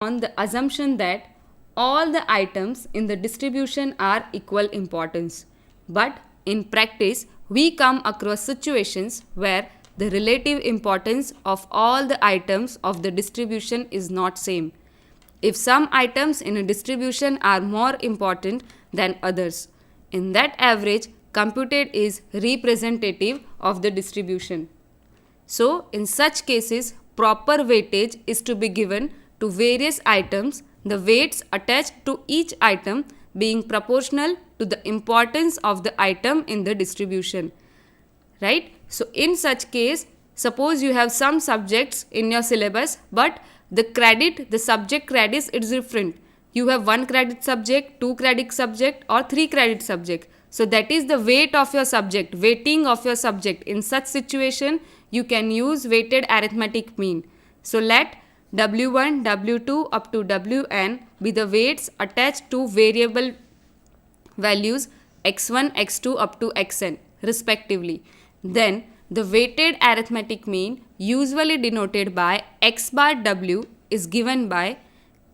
on the assumption that all the items in the distribution are equal importance. But in practice, we come across situations where the relative importance of all the items of the distribution is not same. If some items in a distribution are more important than others, in that average computed is representative of the distribution. So, in such cases, proper weightage is to be given to various items, the weights attached to each item being proportional to the importance of the item in the distribution. Right? So, in such case, suppose you have some subjects in your syllabus, but the subject credit is different. You have 1 credit subject, 2 credit subject, or 3 credit subject. So that is the weight of your subject, weighting of your subject. In such situation, you can use weighted arithmetic mean. So let W1, W2 up to Wn be the weights attached to variable values x1, x2 up to xn respectively. Then the weighted arithmetic mean, usually denoted by x bar w, is given by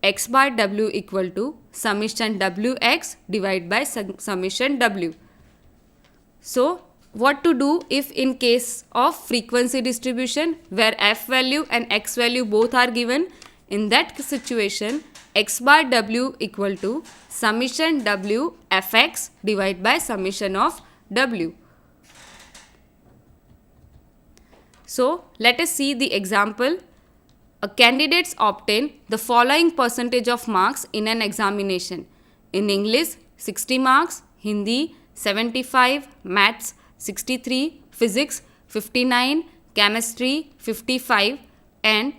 x bar w equal to summation wx divided by summation w. So, what to do if in case of frequency distribution where f value and x value both are given? In that situation, x bar w equal to summation w fx divided by summation of w. So, let us see the example. A candidates obtain the following percentage of marks in an examination. In English, 60 marks, Hindi, 75, Maths, 63, Physics, 59, Chemistry, 55, and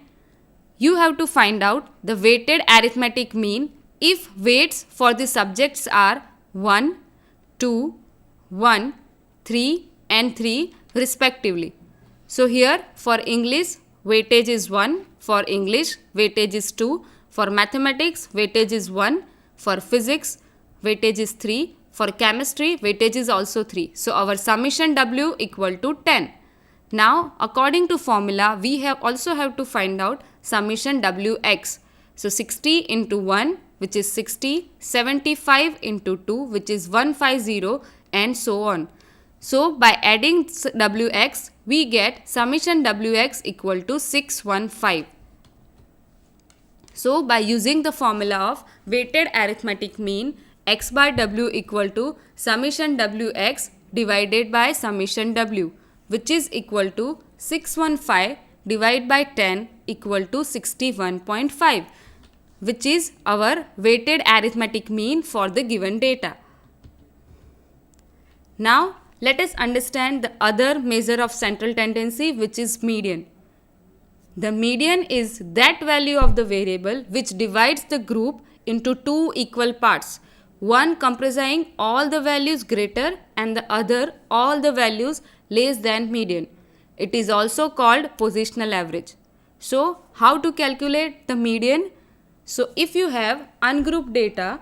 you have to find out the weighted arithmetic mean if weights for the subjects are 1, 2, 1, 3 and 3 respectively. So here for English weightage is 1, for English weightage is 2, for mathematics weightage is 1, for physics weightage is 3, for chemistry weightage is also 3. So our summation W equal to 10. Now according to formula we also have to find out summation Wx. So 60 into 1 which is 60, 75 into 2 which is 150 and so on. So by adding Wx we get summation Wx equal to 615. So by using the formula of weighted arithmetic mean, x bar w equal to summation Wx divided by summation w, which is equal to 615 divided by 10 equal to 61.5, which is our weighted arithmetic mean for the given data. Now let us understand the other measure of central tendency, which is median. The median is that value of the variable which divides the group into two equal parts, one comprising all the values greater and the other all the values less than median. It is also called positional average. So how to calculate the median? So if you have ungrouped data,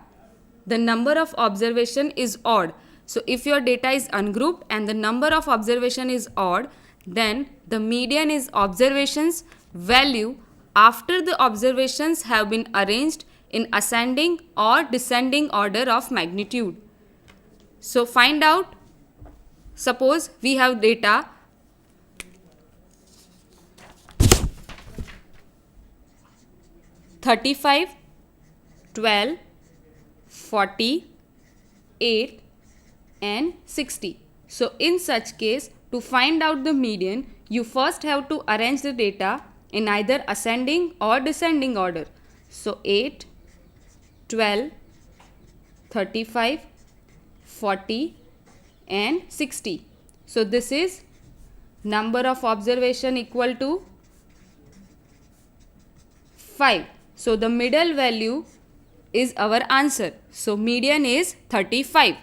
the number of observation is odd. So if your data is ungrouped and the number of observation is odd, then the median is observations value after the observations have been arranged in ascending or descending order of magnitude. So find out, suppose we have data 35, 12, 40, 8 and 60. So in such case, to find out the median, you first have to arrange the data in either ascending or descending order. So 8, 12, 35, 40 and 60. So this is number of observation equal to 5. So the middle value is our answer. So median is 35.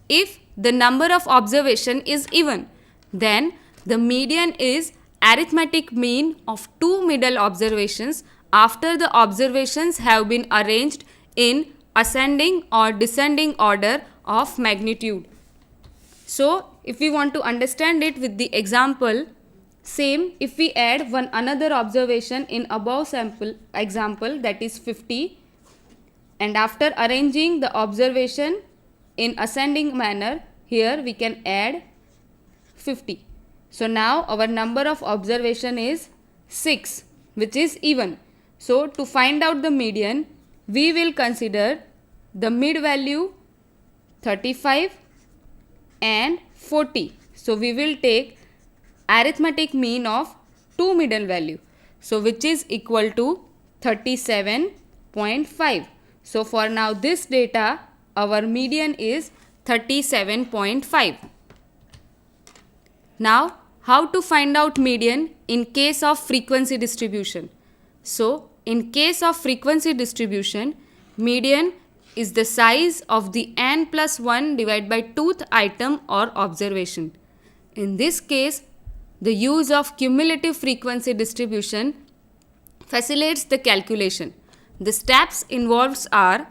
If the number of observation is even, then the median is arithmetic mean of two middle observations after the observations have been arranged in ascending or descending order of magnitude. So if we want to understand it with the example, Same if we add one another observation in above sample example, that is 50, and after arranging the observation in ascending manner, here we can add 50. So now our number of observation is 6, which is even. So to find out the median, we will consider the mid value 35 and 40. So we will take arithmetic mean of two middle value, so which is equal to 37.5. So for now this data, our median is 37.5. Now how to find out median in case of frequency distribution? So in case of frequency distribution, median is the size of the n plus 1 divided by 2th item or observation. In this case, the use of cumulative frequency distribution facilitates the calculation. The steps involved are: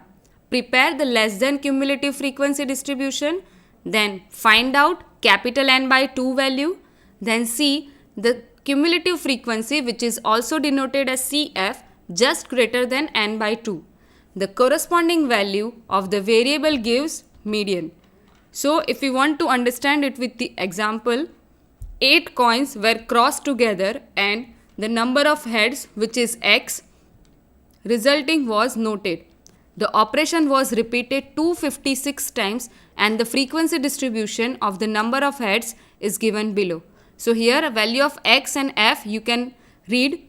prepare the less than cumulative frequency distribution, then find out capital N by 2 value, then see the cumulative frequency, which is also denoted as CF, just greater than N by 2. The corresponding value of the variable gives median. So if we want to understand it with the example, 8 coins were crossed together and the number of heads, which is X, resulting was noted. The operation was repeated 256 times and the frequency distribution of the number of heads is given below. So here a value of X and F you can read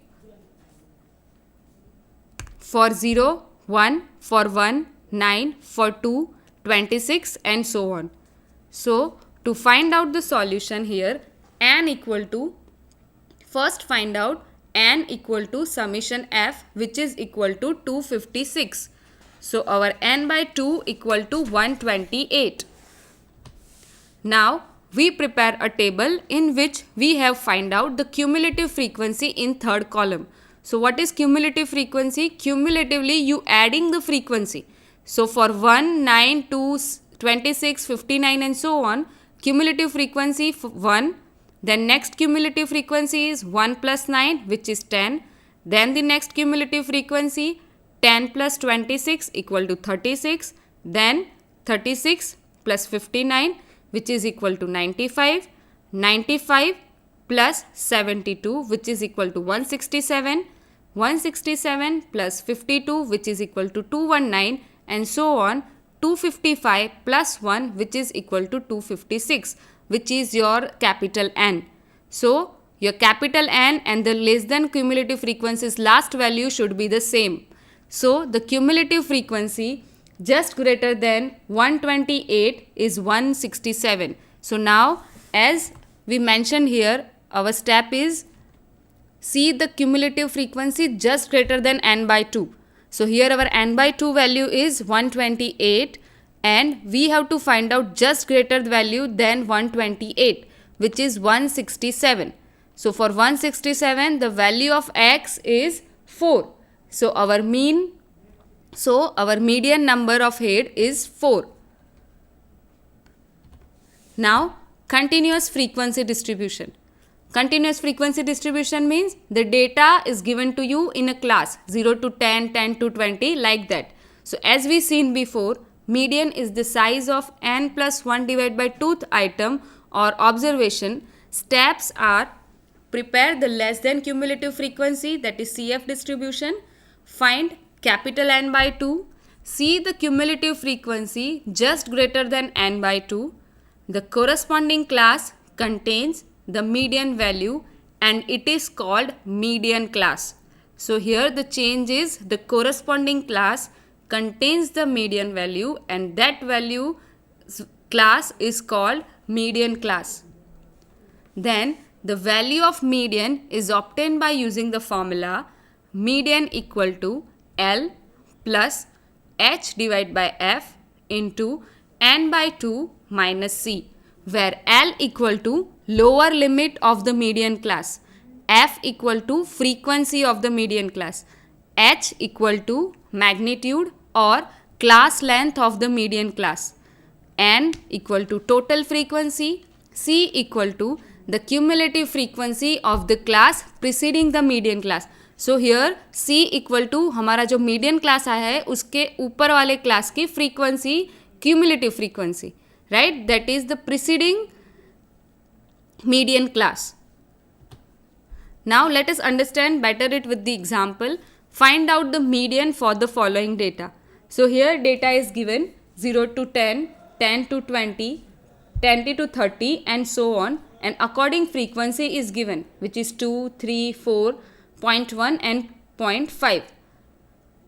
for 0, 1, for 1, 9, for 2, 26 and so on. So to find out the solution here, n equal to, first find out n equal to summation f, which is equal to 256. So our n by 2 equal to 128. Now we prepare a table in which we have find out the cumulative frequency in third column. So what is cumulative frequency? Cumulatively you adding the frequency. So for 1, 9, 2, 26, 59 and so on, cumulative frequency 1. Then next cumulative frequency is 1 plus 9, which is 10. Then the next cumulative frequency 10 plus 26 equal to 36. Then 36 plus 59, which is equal to 95. 95 plus 72, which is equal to 167. 167 plus 52, which is equal to 219 and so on. 255 plus 1, which is equal to 256, which is your capital N. So your capital N and the less than cumulative frequency's last value should be the same. So the cumulative frequency just greater than 128 is 167. So now as we mentioned here, our step is see the cumulative frequency just greater than n by 2. So here our n by 2 value is 128 and we have to find out just greater value than 128, which is 167. So for 167 the value of x is 4. So our median number of head is 4. Now continuous frequency distribution. Continuous frequency distribution means the data is given to you in a class 0 to 10, 10 to 20, like that. So as we seen before, median is the size of n plus 1 divided by 2th item or observation. Steps are: prepare the less than cumulative frequency, that is CF distribution, find capital N by 2, see the cumulative frequency just greater than n by 2. The corresponding class contains the median value and it is called median class. So here the change is the corresponding class contains the median value and that value class is called median class. Then the value of median is obtained by using the formula median equal to L plus H divided by F into n by 2 minus C, where L equal to lower limit of the median class, F equal to frequency of the median class, H equal to magnitude or class length of the median class, N equal to total frequency, C equal to the cumulative frequency of the class preceding the median class. So here C equal to हमारा जो median class आया है उसके ऊपर वाले class की frequency, cumulative frequency, right? That is the preceding median class. Now let us understand better it with the example. Find out the median for the following data. So here data is given 0 to 10, 10 to 20, 20 to 30 and so on, and according frequency is given, which is 2, 3, 4, 0.1 and 0.5,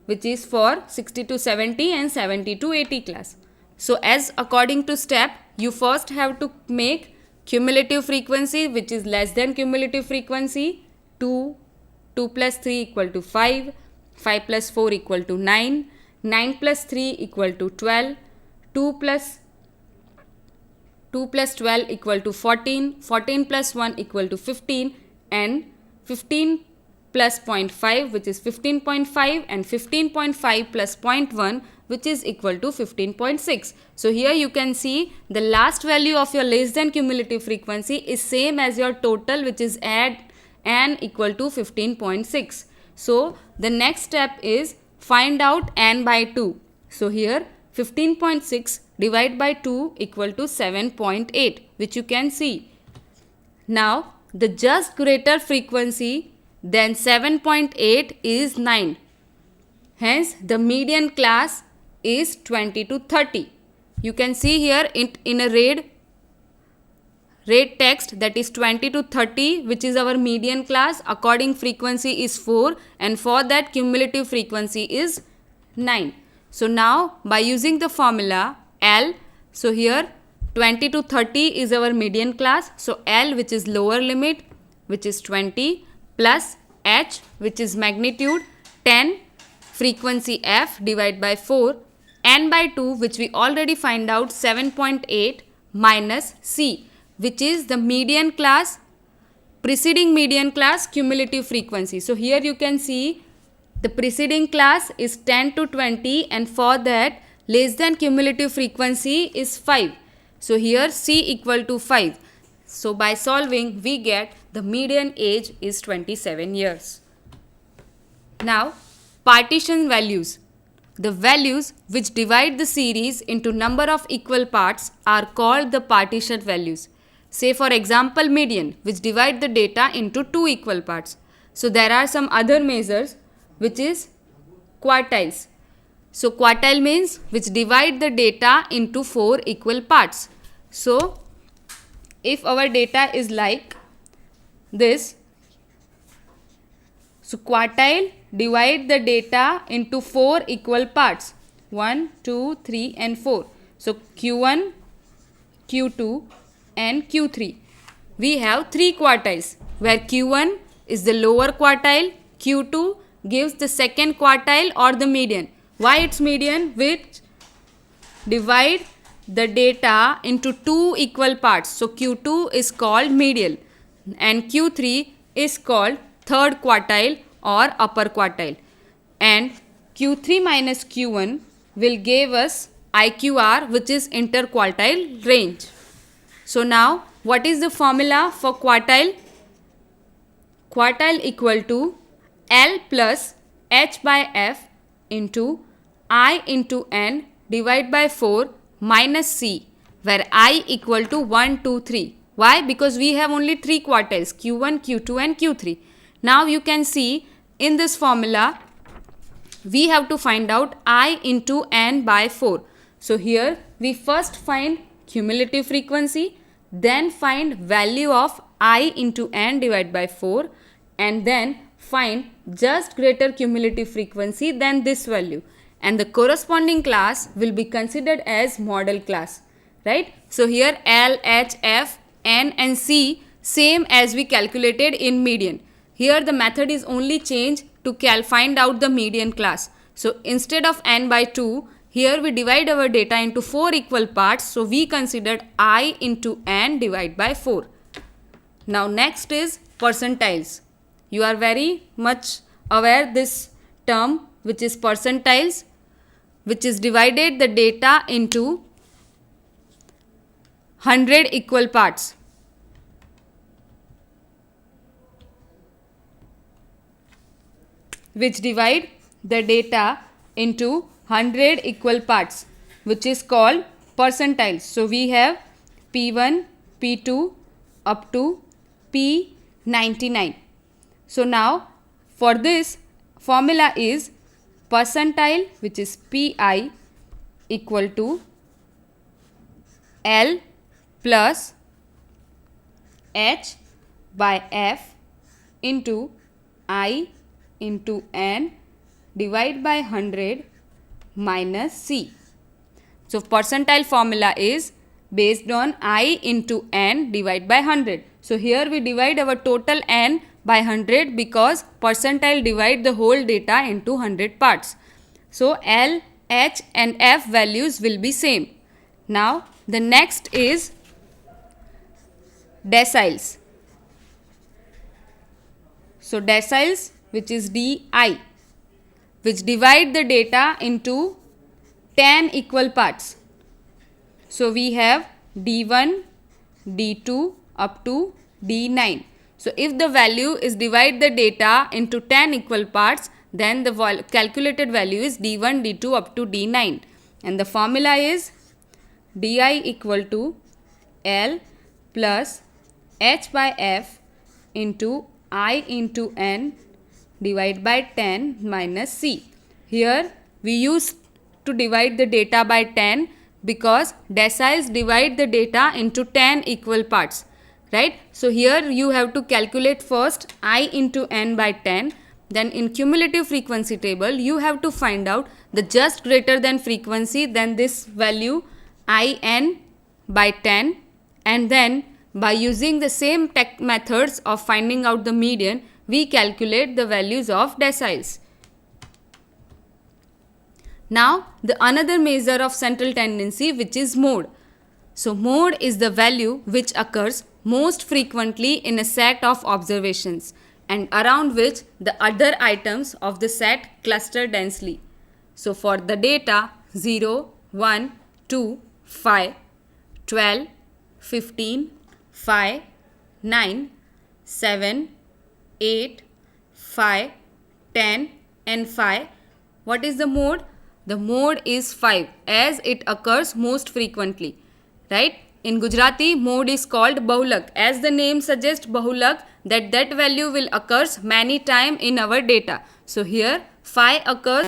which is for 60 to 70 and 70 to 80 class. So as according to step, you first have to make cumulative frequency which is less than cumulative frequency. 2, 2 plus 3 equal to 5, 5 plus 4 equal to 9, 9 plus 3 equal to 12, 2 plus 12 equal to 14, 14 plus 1 equal to 15, and 15 plus 0.5 which is 15.5, and 15.5 plus 0.1 which is equal to 15.6. So here you can see the last value of your less than cumulative frequency is same as your total, which is add n equal to 15.6. So the next step is find out n by 2. So here 15.6 divided by 2 equal to 7.8, which you can see. Now the just greater frequency than 7.8 is 9. Hence the median class is 20 to 30. You can see here in a red text, that is 20 to 30, which is our median class. According frequency is 4, and for that cumulative frequency is 9. So now by using the formula L, so here 20 to 30 is our median class. So L, which is lower limit, which is 20, plus H, which is magnitude 10, frequency f divided by 4, n by 2, which we already find out 7.8, minus C, which is the median class, preceding median class cumulative frequency. So here you can see the preceding class is 10 to 20, and for that less than cumulative frequency is 5. So here C equal to 5. So by solving we get the median age is 27 years. Now partition values. The values which divide the series into number of equal parts are called the partition values. Say for example median, which divide the data into 2 equal parts. So there are some other measures which is quartiles. So quartile means which divide the data into 4 equal parts. So if our data is like this, so quartile divide the data into 4 equal parts, 1, 2, 3 and 4. So Q1, Q2 and Q3. We have 3 quartiles where Q1 is the lower quartile, Q2 gives the second quartile or the median. Why it's median? Which divide the data into 2 equal parts. So Q2 is called median and Q3 is called third quartile or upper quartile, and Q3 minus Q1 will give us IQR, which is interquartile range. So now what is the formula for quartile? Quartile equal to L plus H by F into I into N divided by 4 minus C, where I equal to 1, 2, 3. Why? Because we have only 3 quartiles, Q1, Q2 and Q3. Now you can see in this formula we have to find out I into N by 4. So here we first find cumulative frequency, then find value of I into N divided by 4, and then find just greater cumulative frequency than this value, and the corresponding class will be considered as model class, right? So here L, H, F, N and C same as we calculated in median. Here the method is only changed to find out the median class. So instead of n by 2, here we divide our data into 4 equal parts. So we considered I into n divided by 4. Now next is percentiles. You are very much aware this term, which is percentiles, which is divided the data into 100 equal parts. which divide the data into 100 equal parts, which is called percentiles. So we have P1, P2 up to P99. So now for this formula is percentile, which is Pi equal to L plus H by F into I into N divide by 100 minus C. So percentile formula is based on I into N divide by 100. So here we divide our total N by 100 because percentile divide the whole data into 100 parts. So L, H and F values will be same. Now the next is deciles. So deciles, which is DI, which divide the data into 10 equal parts. So we have D1, D2 up to D9. So if the value is divide the data into 10 equal parts, then the calculated value is D1, D2 up to D9. And the formula is Di equal to L plus H by F into I into N divide by 10 minus C. Here we use to divide the data by 10 because deciles divide the data into 10 equal parts, right? So here you have to calculate first I into N by 10. Then in cumulative frequency table you have to find out the just greater than frequency than this value In by 10, and then by using the same methods of finding out the median, we calculate the values of deciles. Now the another measure of central tendency, which is mode. So mode is the value which occurs most frequently in a set of observations and around which the other items of the set cluster densely. So for the data 0, 1, 2, 5, 12, 15, 5, 9, 7, 8, 5, 10 and 5. What is the mode? The mode is 5 as it occurs most frequently, right? In Gujarati, mode is called Bahulak. As the name suggests, Bahulak, that value will occurs many times in our data. So here 5 occurs